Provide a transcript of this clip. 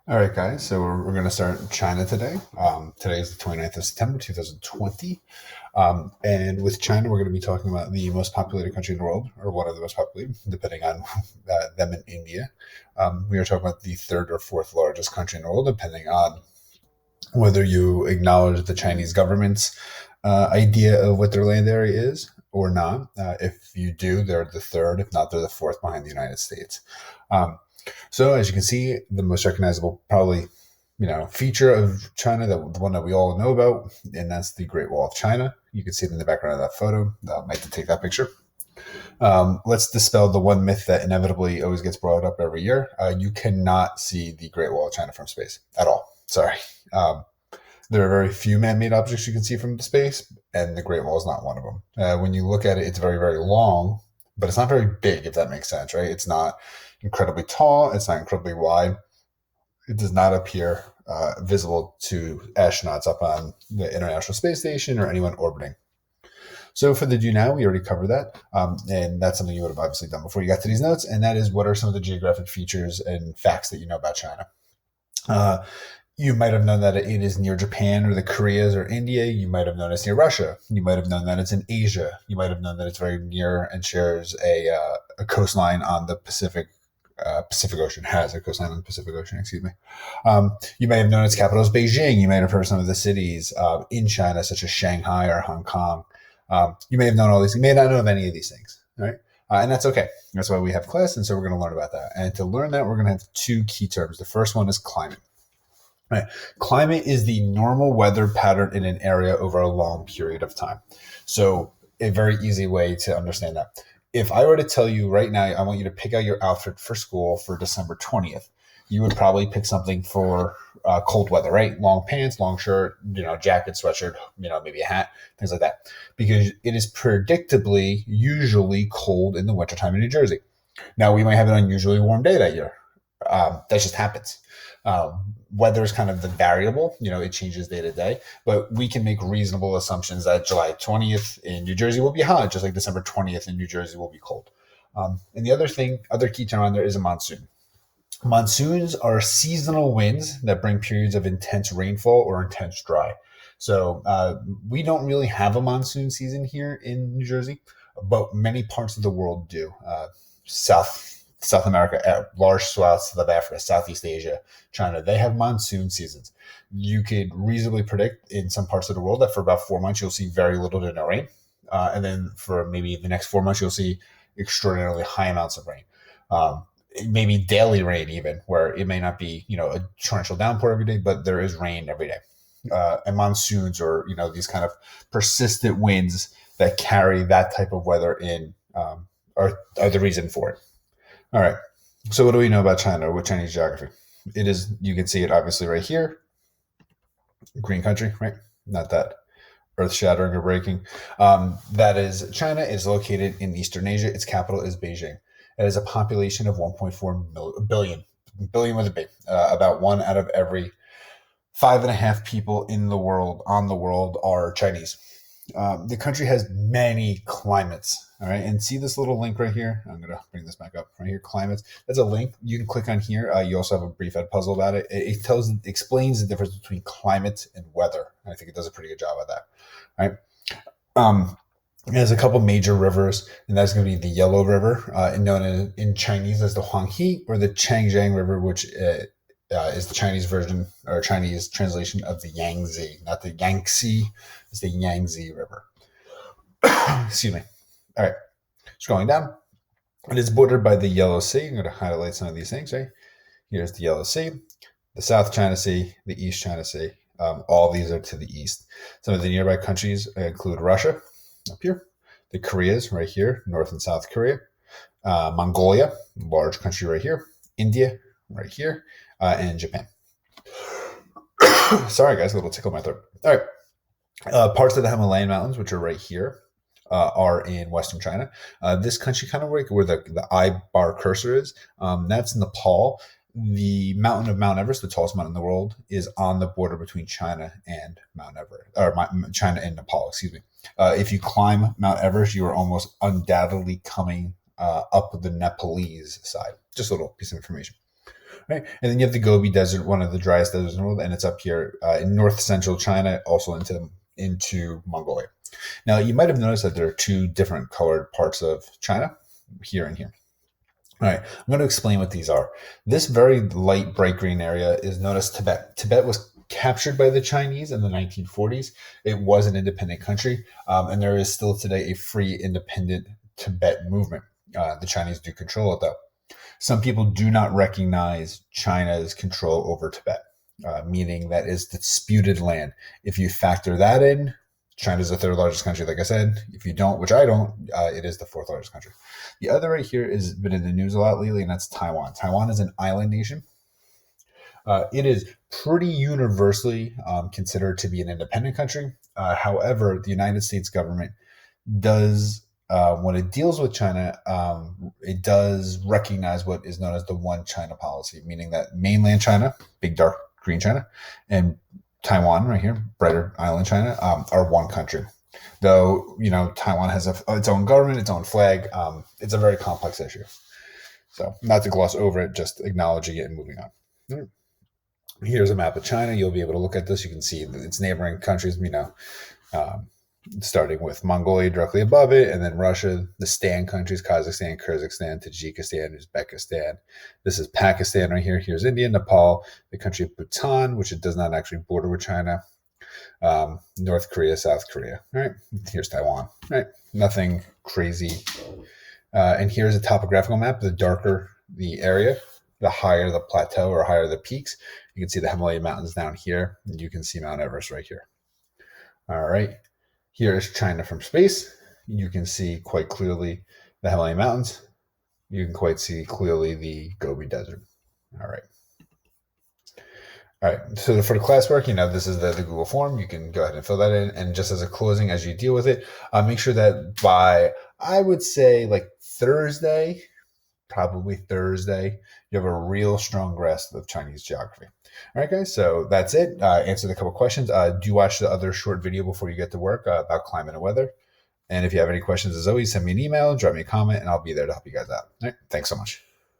All right, guys. So we're going to start in China today. Today is the 29th of September, 2020. And with China, we're going to be talking about the most populated country in the world, or one of the most populated, depending on them and India. We are talking about the third or fourth largest country in the world, depending on whether you acknowledge the Chinese government's idea of what their land area is or not. If you do, they're the third. If not, they're the fourth behind the United States. Um, so as you can see, the most recognizable probably feature of China, the one that we all know about, and that's the Great Wall of China. You can see it in the background of that photo. I like to take that picture. Let's dispel the one myth that inevitably always gets brought up every year. You cannot see the Great Wall of China from space at all. Sorry. Um, there are very few man-made objects you can see from space, and the Great Wall is not one of them. When you look at it, it's very, very long, but it's not very big, if that makes sense, right? It's not incredibly tall. It's not incredibly wide. It does not appear visible to astronauts up on the International Space Station or anyone orbiting. So for the do now, we already covered that, and that's something you would have obviously done before you got to these notes, and that is what are some of the geographic features and facts that you know about China. Uh, you might have known that it is near Japan or the Koreas or India. You might have known it's near Russia. You might have known that it's in Asia. You might have known that it's very near and shares a coastline on the Pacific Ocean, has a coastline on the Pacific Ocean, excuse me. You may have known its capital is Beijing. You might have heard of some of the cities in China, such as Shanghai or Hong Kong. You may have known all these. You may not know of any of these things, right? And that's okay. That's why we have class, and so we're going to learn about that. And to learn that, we're going to have two key terms. The first one is climate. Right. Climate is the normal weather pattern in an area over a long period of time. So a very easy way to understand that. If I were to tell you right now, I want you to pick out your outfit for school for December 20th, you would probably pick something for cold weather, right? Long pants, long shirt, jacket, sweatshirt, maybe a hat, things like that. Because it is predictably usually cold in the wintertime in New Jersey. Now, we might have an unusually warm day that year. That just happens. Weather is kind of the variable, it changes day to day, but we can make reasonable assumptions that July 20th in New Jersey will be hot, just like December 20th in New Jersey will be cold. And the other key term on there is a monsoon. Monsoons are seasonal winds that bring periods of intense rainfall or intense dry. So we don't really have a monsoon season here in New Jersey, but many parts of the world do. South America, large swaths of Africa, Southeast Asia, China, they have monsoon seasons. You could reasonably predict in some parts of the world that for about 4 months, you'll see very little to no rain. And then for maybe the next 4 months, you'll see extraordinarily high amounts of rain. Maybe daily rain even, where it may not be, a torrential downpour every day, but there is rain every day. And monsoons or, these kind of persistent winds that carry that type of weather in are the reason for it. All right. So what do we know about China with Chinese geography? It is, you can see it obviously right here, green country, right? Not that earth shattering or breaking. That is, China is located in Eastern Asia. Its capital is Beijing. It has a population of 1.4 billion with a B. About one out of every 5.5 people on the world are Chinese. The country has many climates. All right. And see this little link right here? I'm going to bring this back up right here. Climates. That's a link. You can click on here. You also have a brief ed puzzle about it. It explains the difference between climate and weather. And I think it does a pretty good job of that. All right. There's a couple major rivers, and that's going to be the Yellow River, known in Chinese as the Huanghe, or the Changjiang River, which is the Chinese version or Chinese translation of the Yangtze, not the Yangtze. It's the Yangtze River. Excuse me. All right. Scrolling down. It is bordered by the Yellow Sea. I'm going to highlight some of these things, right? Here's the Yellow Sea, the South China Sea, the East China Sea. All these are to the east. Some of the nearby countries include Russia, up here, the Koreas right here, North and South Korea, Mongolia, large country right here, India right here, and Japan. Sorry, guys, a little tickle in my throat. All right. Parts of the Himalayan mountains, which are right here, are in Western China. This country, kind of where the I bar cursor is, that's Nepal. The mountain of Mount Everest, the tallest mountain in the world, is on the border between China and Mount Everest, or China and Nepal, excuse me. If you climb Mount Everest, you are almost undoubtedly coming up the Nepalese side. Just a little piece of information. right? And then you have the Gobi Desert, one of the driest deserts in the world, and it's up here in north central China, also into Mongolia. Now, you might have noticed that there are two different colored parts of China, here and here. All right, I'm going to explain what these are. This very light, bright green area is known as Tibet. Tibet was captured by the Chinese in the 1940s. It was an independent country, and there is still today a free, independent Tibet movement. The Chinese do control it, though. Some people do not recognize China's control over Tibet, meaning that is disputed land. If you factor that in, China's the third largest country, like I said. If you don't, which I don't, it is the fourth largest country. The other right here has been in the news a lot lately, and that's Taiwan. Taiwan is an island nation. It is pretty universally considered to be an independent country. However, the United States government does, when it deals with China, it does recognize what is known as the One China policy, meaning that mainland China, big dark green China, and Taiwan right here, brighter island China, are one country. Though, Taiwan has its own government, its own flag. It's a very complex issue. So not to gloss over it, just acknowledging it and moving on. Here's a map of China. You'll be able to look at this. You can see its neighboring countries, starting with Mongolia directly above it, and then Russia, the Stan countries, Kazakhstan, Kyrgyzstan, Tajikistan, Uzbekistan. This is Pakistan right here. Here's India, Nepal, the country of Bhutan, which it does not actually border with China. North Korea, South Korea. All right, here's Taiwan. All right, nothing crazy. And here's a topographical map. The darker the area, the higher the plateau or higher the peaks. You can see the Himalaya Mountains down here. And you can see Mount Everest right here. All right, here is China from space. You can see quite clearly the Himalaya Mountains. You can quite see clearly the Gobi Desert. All right. All right, so for the classwork, this is the Google form. You can go ahead and fill that in. And just as a closing, as you deal with it, make sure that by, I would say, like Thursday, probably Thursday, you have a real strong grasp of Chinese geography. All right, guys, so that's it. Answered a couple questions. Do watch the other short video before you get to work about climate and weather. And if you have any questions, as always, send me an email, drop me a comment, and I'll be there to help you guys out. All right, thanks so much.